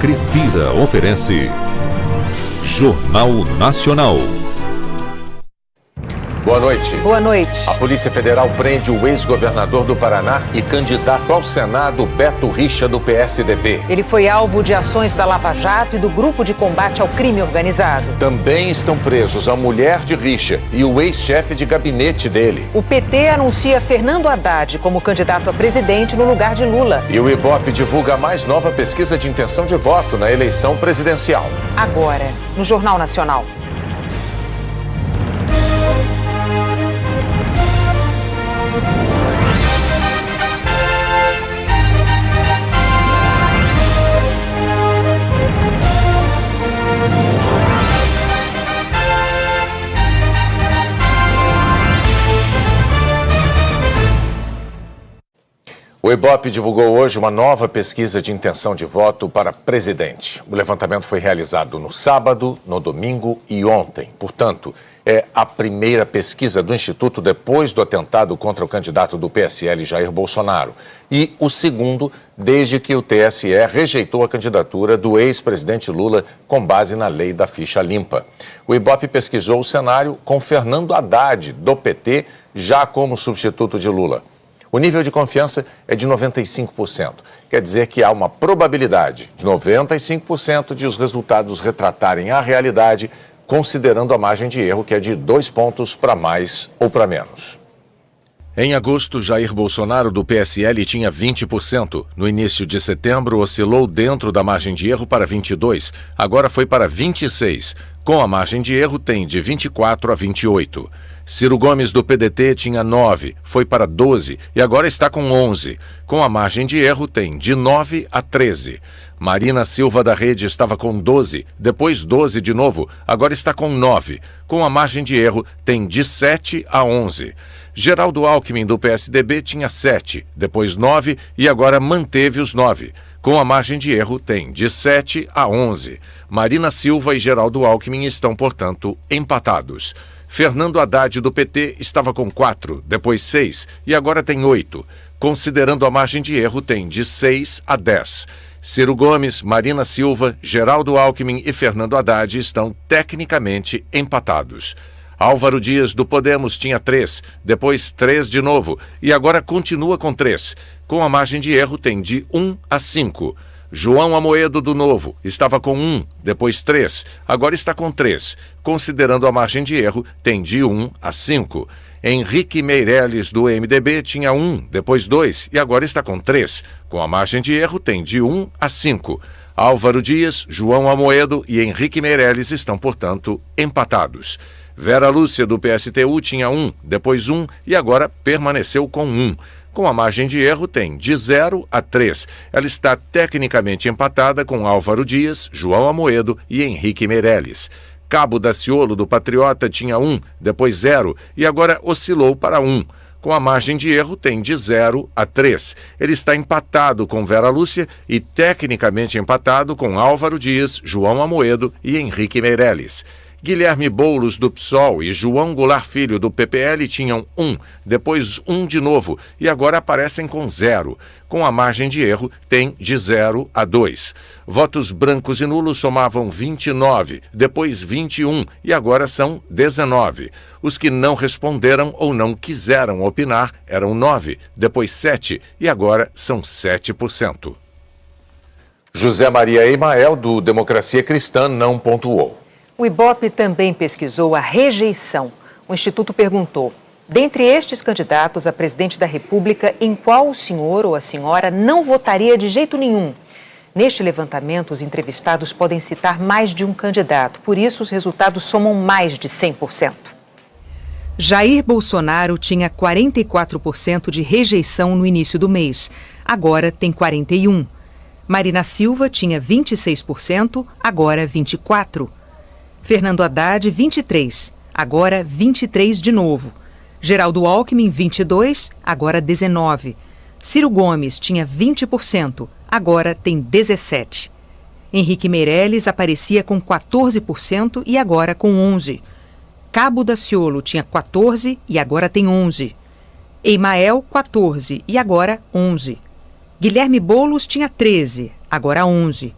Crefisa oferece Jornal Nacional. Boa noite. Boa noite. A Polícia Federal prende o ex-governador do Paraná e candidato ao Senado, Beto Richa, do PSDB. Ele foi alvo de ações da Lava Jato e do Grupo de Combate ao Crime Organizado. Também estão presos a mulher de Richa e o ex-chefe de gabinete dele. O PT anuncia Fernando Haddad como candidato a presidente no lugar de Lula. E o Ibope divulga a mais nova pesquisa de intenção de voto na eleição presidencial. Agora, no Jornal Nacional. O Ibope divulgou hoje uma nova pesquisa de intenção de voto para presidente. O levantamento foi realizado no sábado, no domingo e ontem. Portanto, é a primeira pesquisa do Instituto depois do atentado contra o candidato do PSL, Jair Bolsonaro. E o segundo, desde que o TSE rejeitou a candidatura do ex-presidente Lula com base na lei da ficha limpa. O Ibope pesquisou o cenário com Fernando Haddad, do PT, já como substituto de Lula. O nível de confiança é de 95%. Quer dizer que há uma probabilidade de 95% de os resultados retratarem a realidade, considerando a margem de erro, que é de 2 pontos para mais ou para menos. Em agosto, Jair Bolsonaro, do PSL, tinha 20%. No início de setembro, oscilou dentro da margem de erro para 22%. Agora foi para 26%. Com a margem de erro, tem de 24% a 28%. Ciro Gomes, do PDT, tinha 9%, foi para 12% e agora está com 11%. Com a margem de erro, tem de 9% a 13%. Marina Silva, da Rede, estava com 12%, depois 12% de novo, agora está com 9%. Com a margem de erro, tem de 7% a 11%. Geraldo Alckmin, do PSDB, tinha 7%, depois 9% e agora manteve os 9%. Com a margem de erro, tem de 7% a 11%. Marina Silva e Geraldo Alckmin estão, portanto, empatados. Fernando Haddad, do PT, estava com 4%, depois 6% e agora tem 8%. Considerando a margem de erro, tem de 6% a 10%. Ciro Gomes, Marina Silva, Geraldo Alckmin e Fernando Haddad estão tecnicamente empatados. Álvaro Dias, do Podemos, tinha 3%, depois 3% de novo e agora continua com 3%. Com a margem de erro, tem de 1 a 5%. João Amoedo, do Novo, estava com 1%, depois 3%, agora está com 3%. Considerando a margem de erro, tem de 1 a 5%. Henrique Meirelles, do MDB, tinha 1%, depois 2% e agora está com 3%. Com a margem de erro, tem de 1 a 5%. Álvaro Dias, João Amoedo e Henrique Meirelles estão, portanto, empatados. Vera Lúcia, do PSTU, tinha 1%, depois 1% e agora permaneceu com 1%. Com a margem de erro, tem de 0 a 3%. Ela está tecnicamente empatada com Álvaro Dias, João Amoedo e Henrique Meirelles. Cabo Daciolo, do Patriota, tinha 1%, depois 0% e agora oscilou para 1%. Com a margem de erro, tem de 0 a 3%. Ele está empatado com Vera Lúcia e tecnicamente empatado com Álvaro Dias, João Amoedo e Henrique Meirelles. Guilherme Boulos, do PSOL, e João Goulart Filho, do PPL, tinham 1%, depois 1% de novo, e agora aparecem com 0%. Com a margem de erro, tem de 0 a 2%. Votos brancos e nulos somavam 29%, depois 21% e agora são 19%. Os que não responderam ou não quiseram opinar eram 9%, depois 7% e agora são 7%. José Maria Emael, do Democracia Cristã, não pontuou. O Ibope também pesquisou a rejeição. O Instituto perguntou, dentre estes candidatos a presidente da República, em qual o senhor ou a senhora não votaria de jeito nenhum? Neste levantamento, os entrevistados podem citar mais de um candidato, por isso os resultados somam mais de 100%. Jair Bolsonaro tinha 44% de rejeição no início do mês, agora tem 41%. Marina Silva tinha 26%, agora 24%. Fernando Haddad, 23%, agora 23% de novo. Geraldo Alckmin, 22%, agora 19%. Ciro Gomes tinha 20%, agora tem 17%. Henrique Meirelles aparecia com 14% e agora com 11%. Cabo Daciolo tinha 14% e agora tem 11%. Emael, 14% e agora 11%. Guilherme Boulos tinha 13%, agora 11%.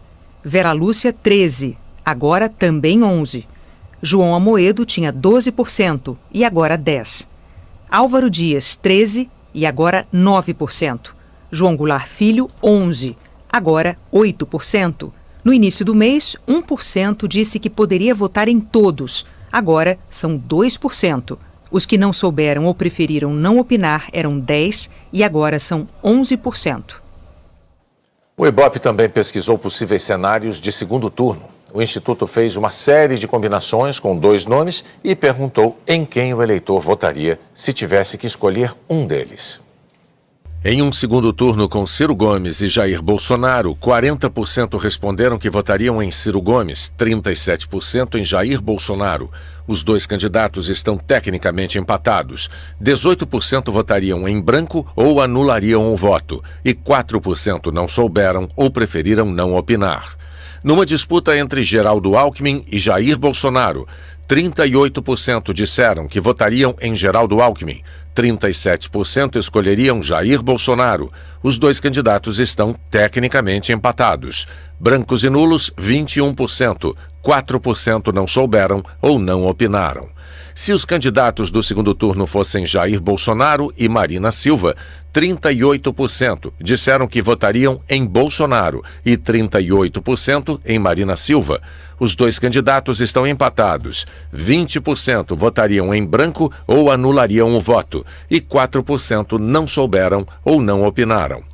Vera Lúcia, 13%, agora também 11%. João Amoedo tinha 12% e agora 10%. Álvaro Dias, 13% e agora 9%. João Goulart Filho, 11%, agora 8%. No início do mês, 1% disse que poderia votar em todos, agora são 2%. Os que não souberam ou preferiram não opinar eram 10% e agora são 11%. O Ibope também pesquisou possíveis cenários de segundo turno. O Instituto fez uma série de combinações com 2 nomes e perguntou em quem o eleitor votaria se tivesse que escolher um deles. Em um segundo turno com Ciro Gomes e Jair Bolsonaro, 40% responderam que votariam em Ciro Gomes, 37% em Jair Bolsonaro. Os 2 candidatos estão tecnicamente empatados. 18% votariam em branco ou anulariam o voto, e 4% não souberam ou preferiram não opinar. Numa disputa entre Geraldo Alckmin e Jair Bolsonaro, 38% disseram que votariam em Geraldo Alckmin, 37% escolheriam Jair Bolsonaro. Os 2 candidatos estão tecnicamente empatados. Brancos e nulos, 21%, 4% não souberam ou não opinaram. Se os candidatos do segundo turno fossem Jair Bolsonaro e Marina Silva, 38% disseram que votariam em Bolsonaro e 38% em Marina Silva. Os 2 candidatos estão empatados. 20% votariam em branco ou anulariam o voto e 4% não souberam ou não opinaram.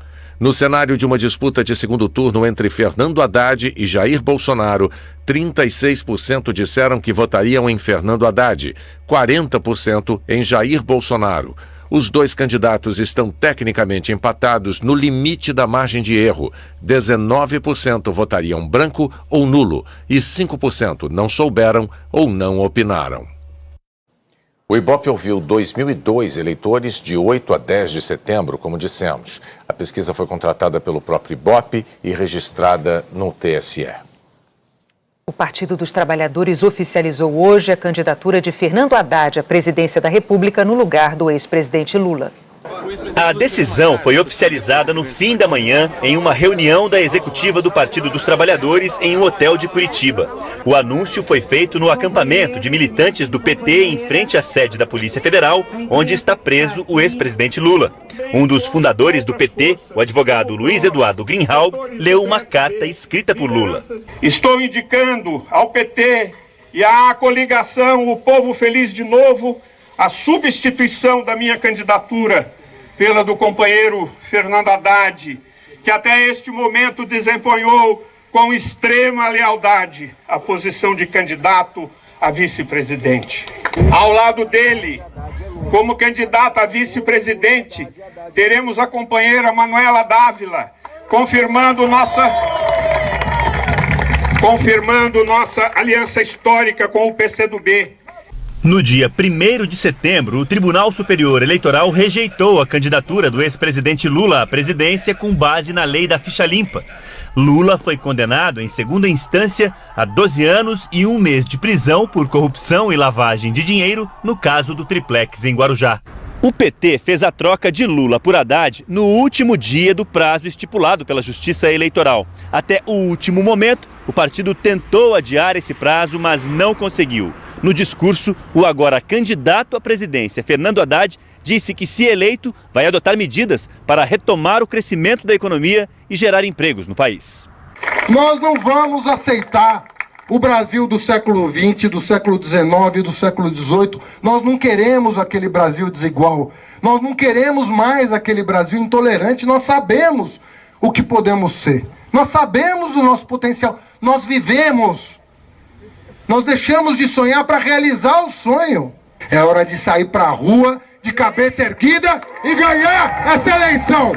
No cenário de uma disputa de segundo turno entre Fernando Haddad e Jair Bolsonaro, 36% disseram que votariam em Fernando Haddad, 40% em Jair Bolsonaro. Os 2 candidatos estão tecnicamente empatados no limite da margem de erro. 19% votariam branco ou nulo e 5% não souberam ou não opinaram. O Ibope ouviu 2.002 eleitores de 8 a 10 de setembro, como dissemos. A pesquisa foi contratada pelo próprio Ibope e registrada no TSE. O Partido dos Trabalhadores oficializou hoje a candidatura de Fernando Haddad à presidência da República no lugar do ex-presidente Lula. A decisão foi oficializada no fim da manhã em uma reunião da executiva do Partido dos Trabalhadores em um hotel de Curitiba. O anúncio foi feito no acampamento de militantes do PT em frente à sede da Polícia Federal, onde está preso o ex-presidente Lula. Um dos fundadores do PT, o advogado Luiz Eduardo Greenhalgh, leu uma carta escrita por Lula. Estou indicando ao PT e à coligação O Povo Feliz de Novo a substituição da minha candidatura pela do companheiro Fernando Haddad, que até este momento desempenhou com extrema lealdade a posição de candidato a vice-presidente. Ao lado dele, como candidata a vice-presidente, teremos a companheira Manuela Dávila, confirmando nossa aliança histórica com o PCdoB. No dia 1º de setembro, o Tribunal Superior Eleitoral rejeitou a candidatura do ex-presidente Lula à presidência com base na lei da ficha limpa. Lula foi condenado em segunda instância a 12 anos e 1 mês de prisão por corrupção e lavagem de dinheiro no caso do triplex em Guarujá. O PT fez a troca de Lula por Haddad no último dia do prazo estipulado pela Justiça Eleitoral. Até o último momento, o partido tentou adiar esse prazo, mas não conseguiu. No discurso, o agora candidato à presidência, Fernando Haddad, disse que, se eleito, vai adotar medidas para retomar o crescimento da economia e gerar empregos no país. Nós não vamos aceitar o Brasil do século XX, do século XIX, do século XVIII. Nós não queremos aquele Brasil desigual. Nós não queremos mais aquele Brasil intolerante. Nós sabemos o que podemos ser. Nós sabemos do nosso potencial. Nós vivemos. Nós deixamos de sonhar para realizar o sonho. É hora de sair para a rua, de cabeça erguida e ganhar essa eleição.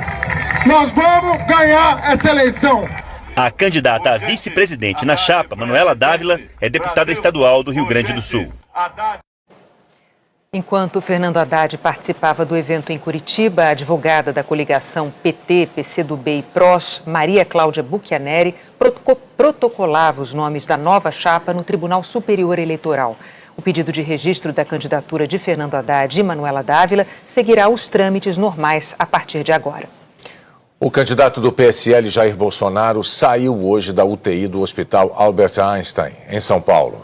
Nós vamos ganhar essa eleição. A candidata a vice-presidente na chapa, Manuela Dávila, é deputada estadual do Rio Grande do Sul. Enquanto Fernando Haddad participava do evento em Curitiba, a advogada da coligação PT, PCdoB e PROS, Maria Cláudia Buchianeri, protocolava os nomes da nova chapa no Tribunal Superior Eleitoral. O pedido de registro da candidatura de Fernando Haddad e Manuela Dávila seguirá os trâmites normais a partir de agora. O candidato do PSL, Jair Bolsonaro, saiu hoje da UTI do Hospital Albert Einstein, em São Paulo.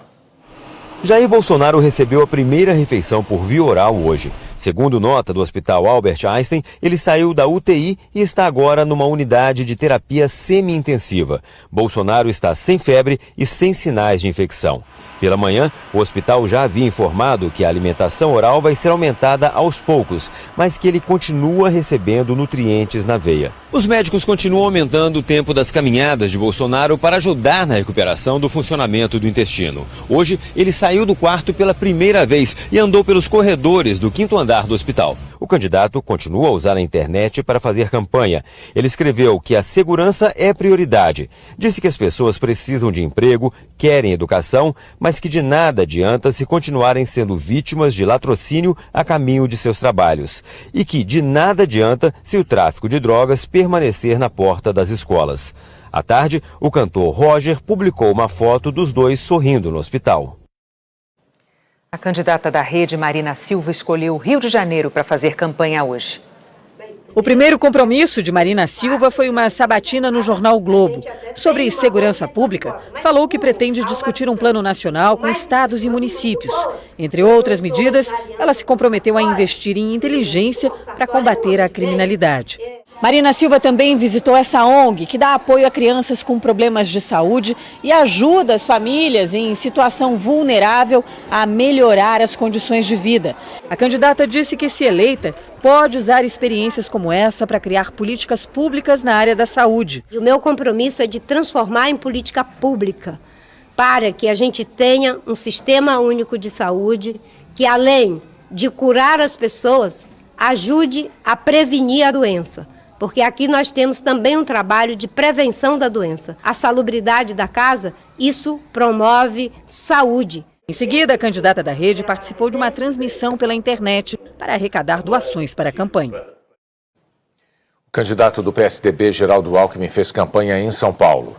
Jair Bolsonaro recebeu a primeira refeição por via oral hoje. Segundo nota do Hospital Albert Einstein, ele saiu da UTI e está agora numa unidade de terapia semi-intensiva. Bolsonaro está sem febre e sem sinais de infecção. Pela manhã, o hospital já havia informado que a alimentação oral vai ser aumentada aos poucos, mas que ele continua recebendo nutrientes na veia. Os médicos continuam aumentando o tempo das caminhadas de Bolsonaro para ajudar na recuperação do funcionamento do intestino. Hoje, ele saiu do quarto pela primeira vez e andou pelos corredores do 5º andar do hospital. O candidato continua a usar a internet para fazer campanha. Ele escreveu que a segurança é prioridade. Disse que as pessoas precisam de emprego, querem educação, mas que de nada adianta se continuarem sendo vítimas de latrocínio a caminho de seus trabalhos. E que de nada adianta se o tráfico de drogas permanecer na porta das escolas. À tarde, o cantor Roger publicou uma foto dos dois sorrindo no hospital. A candidata da Rede, Marina Silva, escolheu o Rio de Janeiro para fazer campanha hoje. O primeiro compromisso de Marina Silva foi uma sabatina no jornal Globo. Sobre segurança pública, falou que pretende discutir um plano nacional com estados e municípios. Entre outras medidas, ela se comprometeu a investir em inteligência para combater a criminalidade. Marina Silva também visitou essa ONG, que dá apoio a crianças com problemas de saúde e ajuda as famílias em situação vulnerável a melhorar as condições de vida. A candidata disse que, se eleita, pode usar experiências como essa para criar políticas públicas na área da saúde. O meu compromisso é de transformar em política pública, para que a gente tenha um sistema único de saúde que, além de curar as pessoas, ajude a prevenir a doença. Porque aqui nós temos também um trabalho de prevenção da doença. A salubridade da casa, isso promove saúde. Em seguida, a candidata da Rede participou de uma transmissão pela internet para arrecadar doações para a campanha. O candidato do PSDB, Geraldo Alckmin, fez campanha em São Paulo.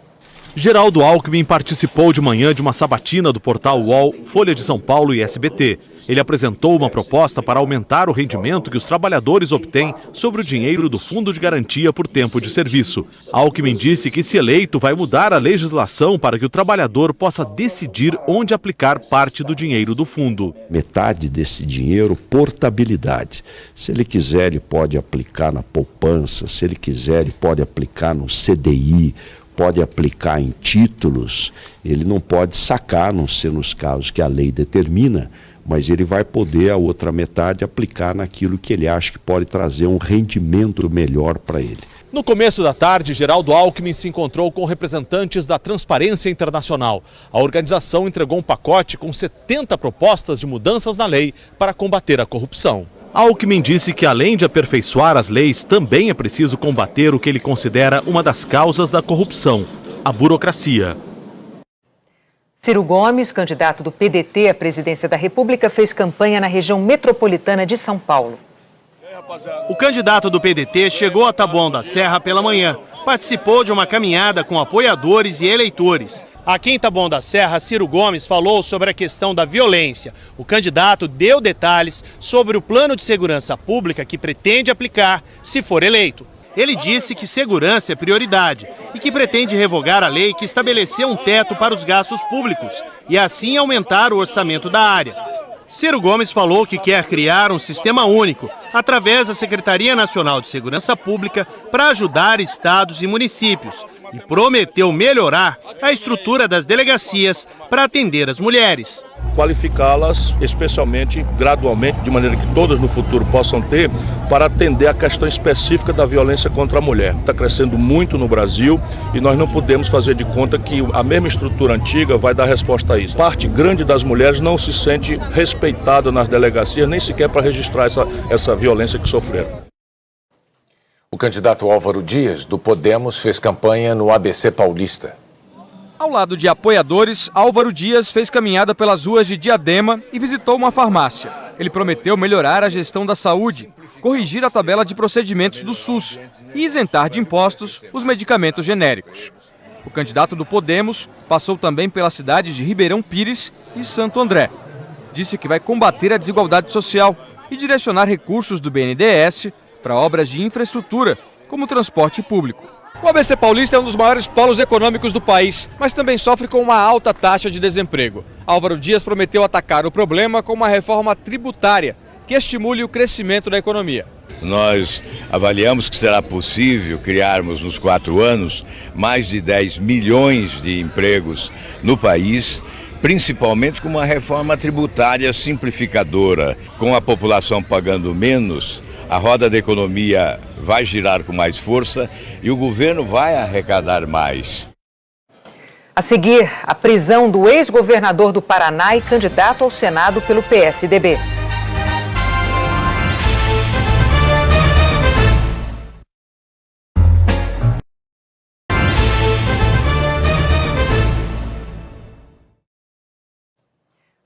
Geraldo Alckmin participou de manhã de uma sabatina do portal UOL, Folha de São Paulo e SBT. Ele apresentou uma proposta para aumentar o rendimento que os trabalhadores obtêm sobre o dinheiro do Fundo de Garantia por Tempo de Serviço. Alckmin disse que, se eleito, vai mudar a legislação para que o trabalhador possa decidir onde aplicar parte do dinheiro do fundo. Metade desse dinheiro, portabilidade. Se ele quiser, ele pode aplicar na poupança, se ele quiser, ele pode aplicar no CDI, pode aplicar em títulos, ele não pode sacar, a não ser nos casos que a lei determina, mas ele vai poder a outra metade aplicar naquilo que ele acha que pode trazer um rendimento melhor para ele. No começo da tarde, Geraldo Alckmin se encontrou com representantes da Transparência Internacional. A organização entregou um pacote com 70 propostas de mudanças na lei para combater a corrupção. Alckmin disse que, além de aperfeiçoar as leis, também é preciso combater o que ele considera uma das causas da corrupção, a burocracia. Ciro Gomes, candidato do PDT à presidência da República, fez campanha na região metropolitana de São Paulo. O candidato do PDT chegou a Taboão da Serra pela manhã. Participou de uma caminhada com apoiadores e eleitores. Aqui em Taboão da Serra, Ciro Gomes falou sobre a questão da violência. O candidato deu detalhes sobre o plano de segurança pública que pretende aplicar se for eleito. Ele disse que segurança é prioridade e que pretende revogar a lei que estabeleceu um teto para os gastos públicos e assim aumentar o orçamento da área. Ciro Gomes falou que quer criar um sistema único, através da Secretaria Nacional de Segurança Pública, para ajudar estados e municípios, e prometeu melhorar a estrutura das delegacias para atender as mulheres. Qualificá-las, especialmente, gradualmente, de maneira que todas no futuro possam ter, para atender a questão específica da violência contra a mulher. Está crescendo muito no Brasil e nós não podemos fazer de conta que a mesma estrutura antiga vai dar resposta a isso. Parte grande das mulheres não se sente respeitada nas delegacias, nem sequer para registrar essa violência que sofreram. O candidato Álvaro Dias, do Podemos, fez campanha no ABC Paulista. Ao lado de apoiadores, Álvaro Dias fez caminhada pelas ruas de Diadema e visitou uma farmácia. Ele prometeu melhorar a gestão da saúde, corrigir a tabela de procedimentos do SUS e isentar de impostos os medicamentos genéricos. O candidato do Podemos passou também pelas cidades de Ribeirão Pires e Santo André. Disse que vai combater a desigualdade social e direcionar recursos do BNDES para obras de infraestrutura, como o transporte público. O ABC Paulista é um dos maiores polos econômicos do país, mas também sofre com uma alta taxa de desemprego. Álvaro Dias prometeu atacar o problema com uma reforma tributária que estimule o crescimento da economia. Nós avaliamos que será possível criarmos nos 4 anos mais de 10 milhões de empregos no país, principalmente com uma reforma tributária simplificadora. Com a população pagando menos, a roda da economia vai girar com mais força e o governo vai arrecadar mais. A seguir, a prisão do ex-governador do Paraná e candidato ao Senado pelo PSDB.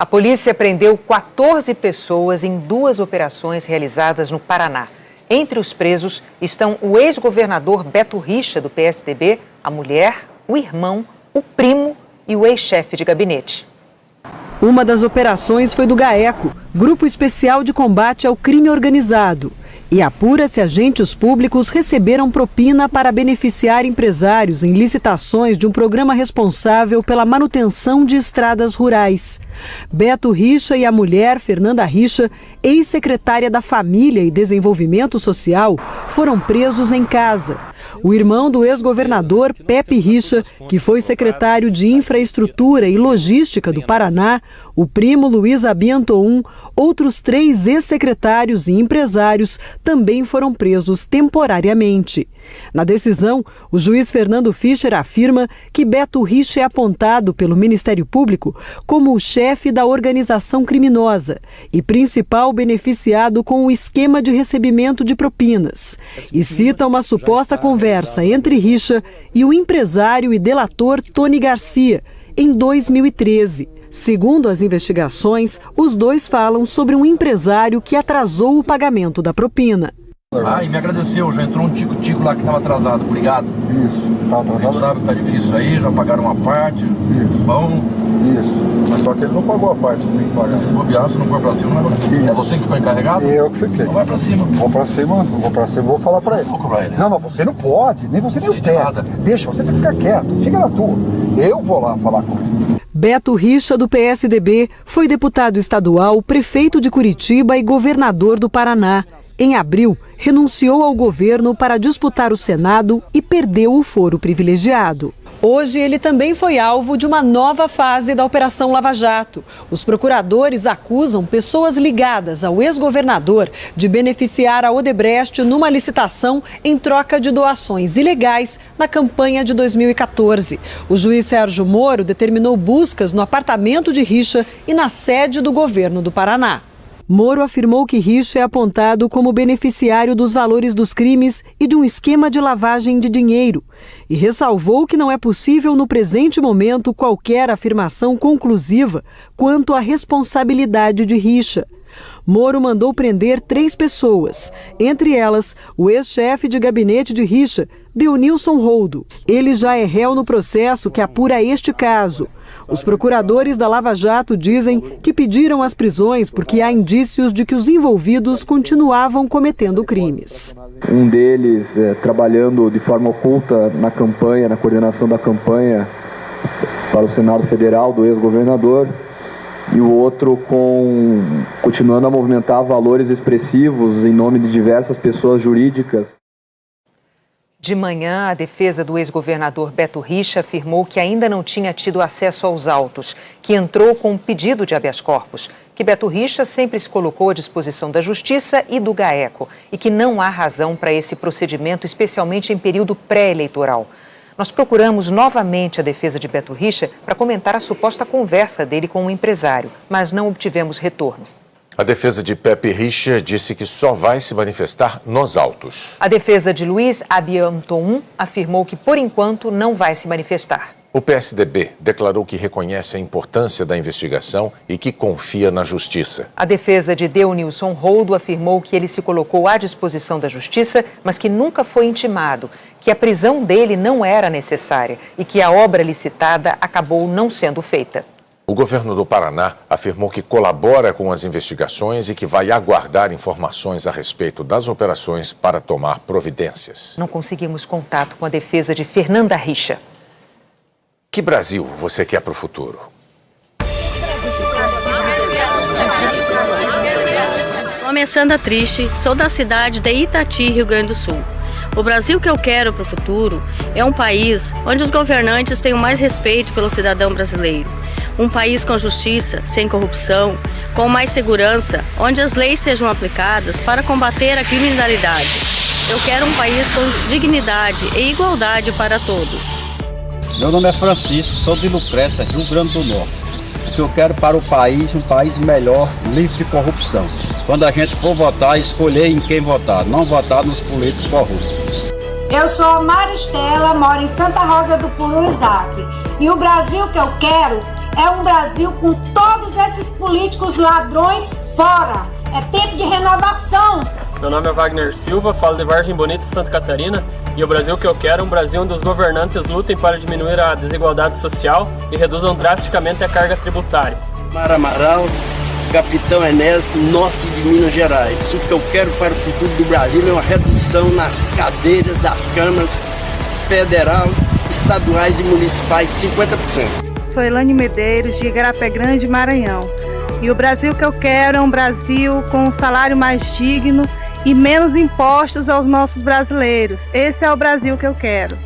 A polícia prendeu 14 pessoas em 2 operações realizadas no Paraná. Entre os presos estão o ex-governador Beto Richa, do PSDB, a mulher, o irmão, o primo e o ex-chefe de gabinete. Uma das operações foi do GAECO, Grupo Especial de Combate ao Crime Organizado. E apura se agentes públicos receberam propina para beneficiar empresários em licitações de um programa responsável pela manutenção de estradas rurais. Beto Richa e a mulher, Fernanda Richa, ex-secretária da Família e Desenvolvimento Social, foram presos em casa. O irmão do ex-governador, Pepe Richa, que foi secretário de Infraestrutura e Logística do Paraná, o primo Luiz Abiantoum, outros 3 ex-secretários e empresários também foram presos temporariamente. Na decisão, o juiz Fernando Fischer afirma que Beto Richa é apontado pelo Ministério Público como o chefe da organização criminosa e principal beneficiado com o esquema de recebimento de propinas. E cita uma suposta conversa entre Richa e o empresário e delator Tony Garcia, em 2013. Segundo as investigações, os dois falam sobre um empresário que atrasou o pagamento da propina. E me agradeceu, já entrou um tico-tico lá que estava atrasado, obrigado. Isso, tá atrasado. A gente sabe que tá difícil aí, já pagaram uma parte. Isso. Bom. Isso, mas só que ele não pagou a parte que tem que pagar. Se bobear, se não for pra cima, não vai pra cima. É você que ficou encarregado? Eu que fiquei. Não vai pra cima. Vou pra cima, vou falar pra ele. Vou cobrar ele. Não, você não pode, nem você nem o Teto. Deixa, você tem que ficar quieto, fica na tua. Eu vou lá falar com ele. Beto Richa, do PSDB, foi deputado estadual, prefeito de Curitiba e governador do Paraná. Em abril, renunciou ao governo para disputar o Senado e perdeu o foro privilegiado. Hoje, ele também foi alvo de uma nova fase da Operação Lava Jato. Os procuradores acusam pessoas ligadas ao ex-governador de beneficiar a Odebrecht numa licitação em troca de doações ilegais na campanha de 2014. O juiz Sérgio Moro determinou buscas no apartamento de Richa e na sede do governo do Paraná. Moro afirmou que Richa é apontado como beneficiário dos valores dos crimes e de um esquema de lavagem de dinheiro e ressalvou que não é possível no presente momento qualquer afirmação conclusiva quanto à responsabilidade de Richa. Moro mandou prender 3 pessoas, entre elas o ex-chefe de gabinete de Richa, Deunilson Roldo. Ele já é réu no processo que apura este caso. Os procuradores da Lava Jato dizem que pediram as prisões porque há indícios de que os envolvidos continuavam cometendo crimes. Um deles trabalhando de forma oculta na campanha, na coordenação da campanha para o Senado Federal do ex-governador, e o outro continuando a movimentar valores expressivos em nome de diversas pessoas jurídicas. De manhã, a defesa do ex-governador Beto Richa afirmou que ainda não tinha tido acesso aos autos, que entrou com um pedido de habeas corpus, que Beto Richa sempre se colocou à disposição da Justiça e do GAECO e que não há razão para esse procedimento, especialmente em período pré-eleitoral. Nós procuramos novamente a defesa de Beto Richa para comentar a suposta conversa dele com um empresário, mas não obtivemos retorno. A defesa de Pepe Richa disse que só vai se manifestar nos autos. A defesa de Luiz Abiantoum afirmou que, por enquanto, não vai se manifestar. O PSDB declarou que reconhece a importância da investigação e que confia na Justiça. A defesa de Deunilson Roldo afirmou que ele se colocou à disposição da Justiça, mas que nunca foi intimado, que a prisão dele não era necessária e que a obra licitada acabou não sendo feita. O governo do Paraná afirmou que colabora com as investigações e que vai aguardar informações a respeito das operações para tomar providências. Não conseguimos contato com a defesa de Fernanda Richa. Que Brasil você quer para o futuro? Nome é Sandra Triste, sou da cidade de Itati, Rio Grande do Sul. O Brasil que eu quero para o futuro é um país onde os governantes tenham mais respeito pelo cidadão brasileiro. Um país com justiça, sem corrupção, com mais segurança, onde as leis sejam aplicadas para combater a criminalidade. Eu quero um país com dignidade e igualdade para todos. Meu nome é Francisco, sou de Lucrécia, Rio Grande do Norte. O que eu quero para o país, um país melhor, livre de corrupção. Quando a gente for votar, escolher em quem votar, não votar nos políticos corruptos. Eu sou a Maristela, moro em Santa Rosa do Purus, Acre. E o Brasil que eu quero é um Brasil com todos esses políticos ladrões fora. É tempo de renovação. Meu nome é Wagner Silva, falo de Vargem Bonita, Santa Catarina. E o Brasil que eu quero é um Brasil onde os governantes lutem para diminuir a desigualdade social e reduzam drasticamente a carga tributária. Mara Amaral, Capitão Enéas, norte de Minas Gerais. O que eu quero para o futuro do Brasil é uma redução nas cadeiras das câmaras federal, estaduais e municipais de 50%. Sou Elane Medeiros, de Igarapé Grande, Maranhão. E o Brasil que eu quero é um Brasil com um salário mais digno e menos impostos aos nossos brasileiros. Esse é o Brasil que eu quero.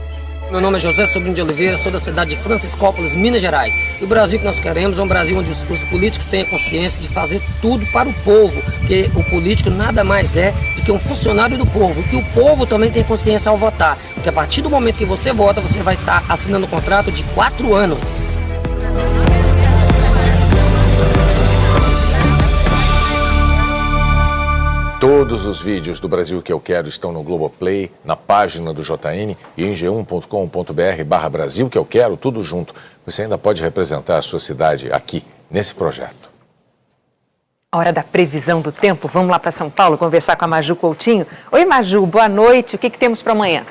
Meu nome é José Sobrinho de Oliveira, sou da cidade de Franciscópolis, Minas Gerais. E o Brasil que nós queremos é um Brasil onde os políticos tenham consciência de fazer tudo para o povo, porque o político nada mais é do que um funcionário do povo, que o povo também tem consciência ao votar, porque a partir do momento que você vota, você vai estar assinando um contrato de 4 anos. Todos os vídeos do Brasil que eu quero estão no Globoplay, na página do JN e em g1.com.br/Brasil que eu quero, tudo junto. Você ainda pode representar a sua cidade aqui, nesse projeto. A hora da previsão do tempo, vamos lá para São Paulo conversar com a Maju Coutinho. Oi, Maju, boa noite. O que temos para amanhã?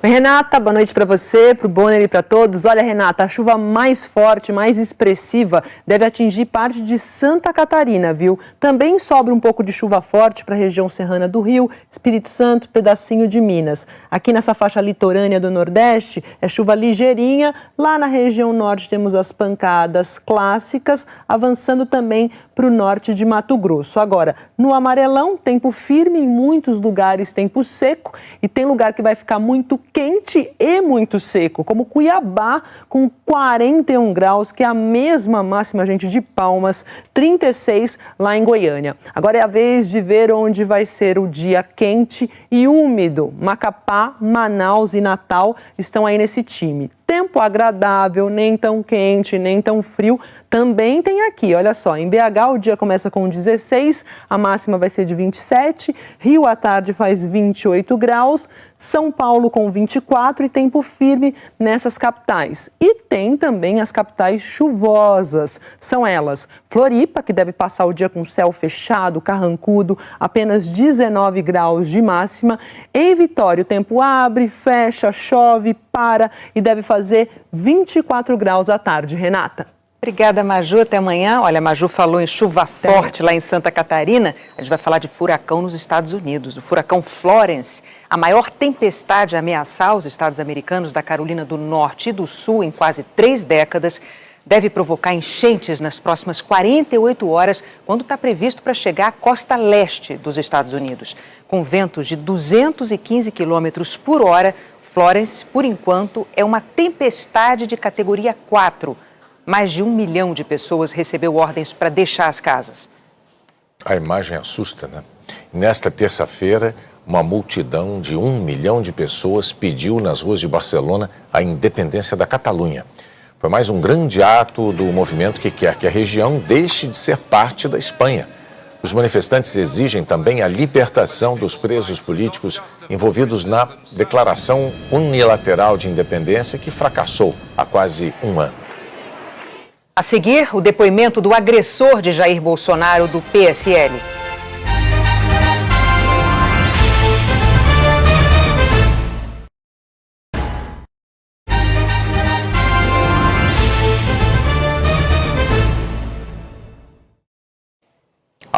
Oi, Renata, boa noite para você, para o Bonner e para todos. Olha, Renata, a chuva mais forte, mais expressiva deve atingir parte de Santa Catarina, viu? Também sobra um pouco de chuva forte para a região serrana do Rio, Espírito Santo, pedacinho de Minas. Aqui nessa faixa litorânea do Nordeste é chuva ligeirinha. Lá na região norte temos as pancadas clássicas, avançando também para o norte de Mato Grosso. Agora, no amarelão, tempo firme em muitos lugares, tempo seco, e tem lugar que vai ficar muito quente e muito seco, como Cuiabá, com 41 graus, que é a mesma máxima, gente, de Palmas, 36 lá em Goiânia. Agora é a vez de ver onde vai ser o dia quente e úmido. Macapá, Manaus e Natal estão aí nesse time. Tempo agradável, nem tão quente, nem tão frio, também tem aqui. Olha só, em BH o dia começa com 16, a máxima vai ser de 27, Rio à tarde faz 28 graus, São Paulo com 24 e tempo firme nessas capitais. E tem também as capitais chuvosas, são elas Floripa, que deve passar o dia com céu fechado, carrancudo, apenas 19 graus de máxima. Em Vitória o tempo abre, fecha, chove, para e deve fazer 24 graus à tarde. Renata. Obrigada, Maju. Até amanhã. Olha, a Maju falou em chuva forte lá em Santa Catarina. A gente vai falar de furacão nos Estados Unidos. O furacão Florence, a maior tempestade a ameaçar os estados americanos da Carolina do Norte e do Sul em quase 3 décadas, deve provocar enchentes nas próximas 48 horas, quando está previsto para chegar à costa leste dos Estados Unidos. Com ventos de 215 quilômetros por hora, Florence, por enquanto, é uma tempestade de categoria 4. Mais de 1 milhão de pessoas recebeu ordens para deixar as casas. A imagem assusta, né? Nesta terça-feira, uma multidão de 1 milhão de pessoas pediu nas ruas de Barcelona a independência da Catalunha. Foi mais um grande ato do movimento que quer que a região deixe de ser parte da Espanha. Os manifestantes exigem também a libertação dos presos políticos envolvidos na declaração unilateral de independência que fracassou há quase um ano. A seguir, o depoimento do agressor de Jair Bolsonaro do PSL.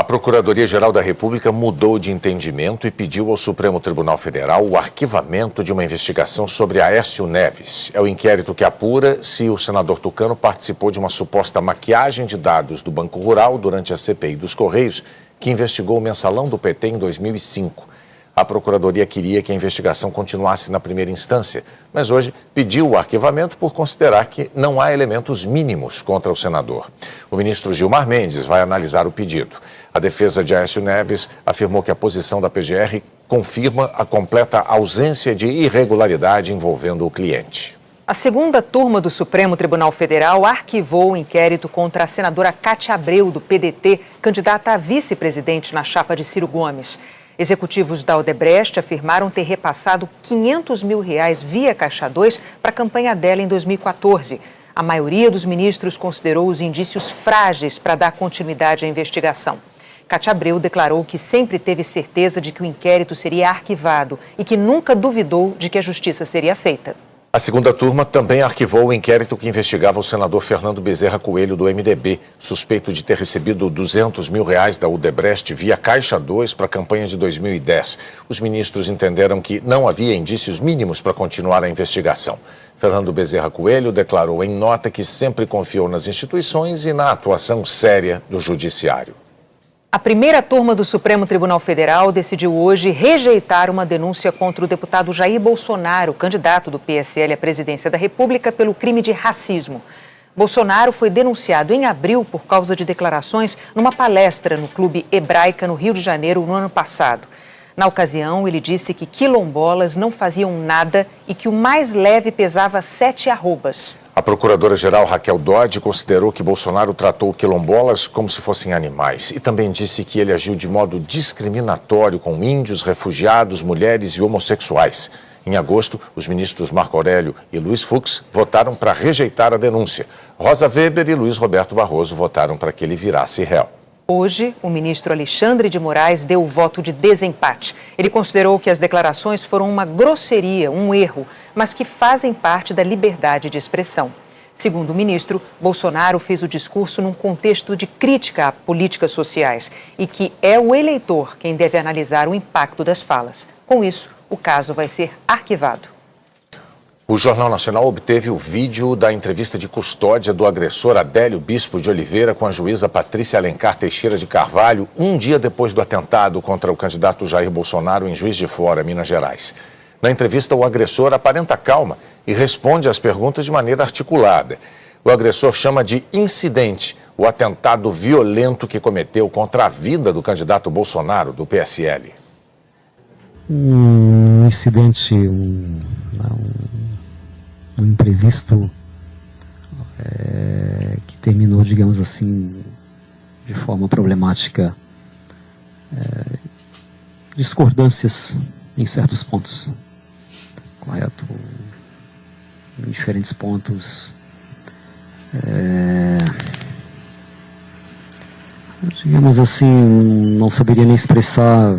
Procuradoria-Geral da República mudou de entendimento e pediu ao Supremo Tribunal Federal o arquivamento de uma investigação sobre Aécio Neves. É o inquérito que apura se o senador tucano participou de uma suposta maquiagem de dados do Banco Rural durante a CPI dos Correios, que investigou o mensalão do PT em 2005. A Procuradoria queria que a investigação continuasse na primeira instância, mas hoje pediu o arquivamento por considerar que não há elementos mínimos contra o senador. O ministro Gilmar Mendes vai analisar o pedido. A defesa de Aécio Neves afirmou que a posição da PGR confirma a completa ausência de irregularidade envolvendo o cliente. A segunda turma do Supremo Tribunal Federal arquivou o inquérito contra a senadora Cátia Abreu, do PDT, candidata a vice-presidente na chapa de Ciro Gomes. Executivos da Odebrecht afirmaram ter repassado R$500 mil via Caixa 2 para a campanha dela em 2014. A maioria dos ministros considerou os indícios frágeis para dar continuidade à investigação. Cátia Abreu declarou que sempre teve certeza de que o inquérito seria arquivado e que nunca duvidou de que a justiça seria feita. A segunda turma também arquivou o inquérito que investigava o senador Fernando Bezerra Coelho, do MDB, suspeito de ter recebido R$200 mil da Odebrecht via Caixa 2 para a campanha de 2010. Os ministros entenderam que não havia indícios mínimos para continuar a investigação. Fernando Bezerra Coelho declarou em nota que sempre confiou nas instituições e na atuação séria do judiciário. A primeira turma do Supremo Tribunal Federal decidiu hoje rejeitar uma denúncia contra o deputado Jair Bolsonaro, candidato do PSL à presidência da República, pelo crime de racismo. Bolsonaro foi denunciado em abril por causa de declarações numa palestra no Clube Hebraica, no Rio de Janeiro, no ano passado. Na ocasião, ele disse que quilombolas não faziam nada e que o mais leve pesava 7 arrobas. A procuradora-geral Raquel Dodge considerou que Bolsonaro tratou quilombolas como se fossem animais e também disse que ele agiu de modo discriminatório com índios, refugiados, mulheres e homossexuais. Em agosto, os ministros Marco Aurélio e Luiz Fux votaram para rejeitar a denúncia. Rosa Weber e Luiz Roberto Barroso votaram para que ele virasse réu. Hoje, o ministro Alexandre de Moraes deu o voto de desempate. Ele considerou que as declarações foram uma grosseria, um erro, mas que fazem parte da liberdade de expressão. Segundo o ministro, Bolsonaro fez o discurso num contexto de crítica a políticas sociais e que é o eleitor quem deve analisar o impacto das falas. Com isso, o caso vai ser arquivado. O Jornal Nacional obteve o vídeo da entrevista de custódia do agressor Adélio Bispo de Oliveira com a juíza Patrícia Alencar Teixeira de Carvalho, um dia depois do atentado contra o candidato Jair Bolsonaro em Juiz de Fora, Minas Gerais. Na entrevista, o agressor aparenta calma e responde às perguntas de maneira articulada. O agressor chama de incidente o atentado violento que cometeu contra a vida do candidato Bolsonaro, do PSL. Um incidente, um imprevisto que terminou, digamos assim, de forma problemática, discordâncias em certos pontos, correto? Em diferentes pontos, digamos assim, não saberia nem expressar,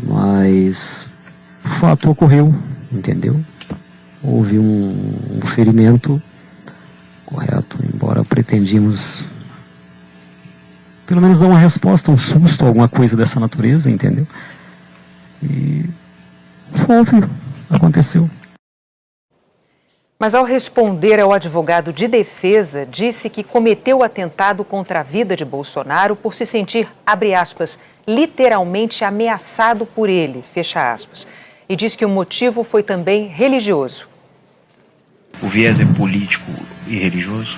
mas o fato ocorreu, entendeu? Houve um ferimento, correto, embora pretendíamos pelo menos dar uma resposta, um susto, alguma coisa dessa natureza, entendeu? E foi óbvio, aconteceu. Mas ao responder ao advogado de defesa, disse que cometeu o atentado contra a vida de Bolsonaro por se sentir, abre aspas, literalmente ameaçado por ele, fecha aspas. E diz que o motivo foi também religioso. O viés é político e religioso?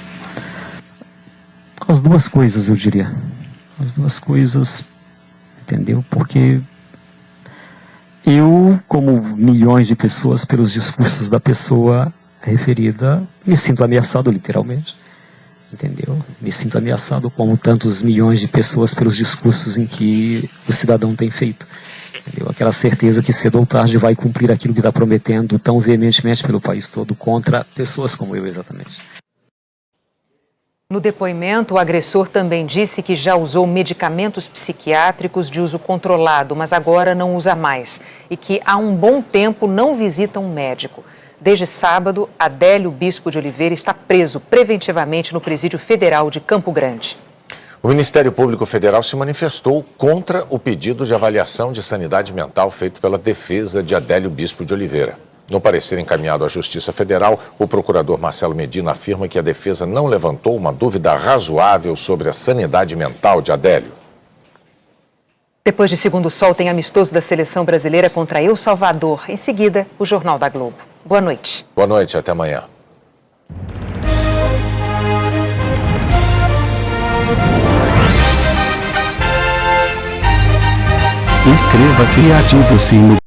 As duas coisas, eu diria. As duas coisas, entendeu? Porque eu, como milhões de pessoas, pelos discursos da pessoa referida, me sinto ameaçado literalmente, entendeu? Me sinto ameaçado como tantos milhões de pessoas pelos discursos em que o cidadão tem feito. Entendeu? Aquela certeza que cedo ou tarde vai cumprir aquilo que está prometendo tão veementemente pelo país todo contra pessoas como eu, exatamente. No depoimento, o agressor também disse que já usou medicamentos psiquiátricos de uso controlado, mas agora não usa mais, e que há um bom tempo não visita um médico. Desde sábado, Adélio Bispo de Oliveira está preso preventivamente no Presídio Federal de Campo Grande. O Ministério Público Federal se manifestou contra o pedido de avaliação de sanidade mental feito pela defesa de Adélio Bispo de Oliveira. No parecer encaminhado à Justiça Federal, o procurador Marcelo Medina afirma que a defesa não levantou uma dúvida razoável sobre a sanidade mental de Adélio. Depois de Segundo Sol, tem amistoso da seleção brasileira contra El Salvador. Em seguida, o Jornal da Globo. Boa noite. Boa noite, até amanhã. Inscreva-se e ative o sino.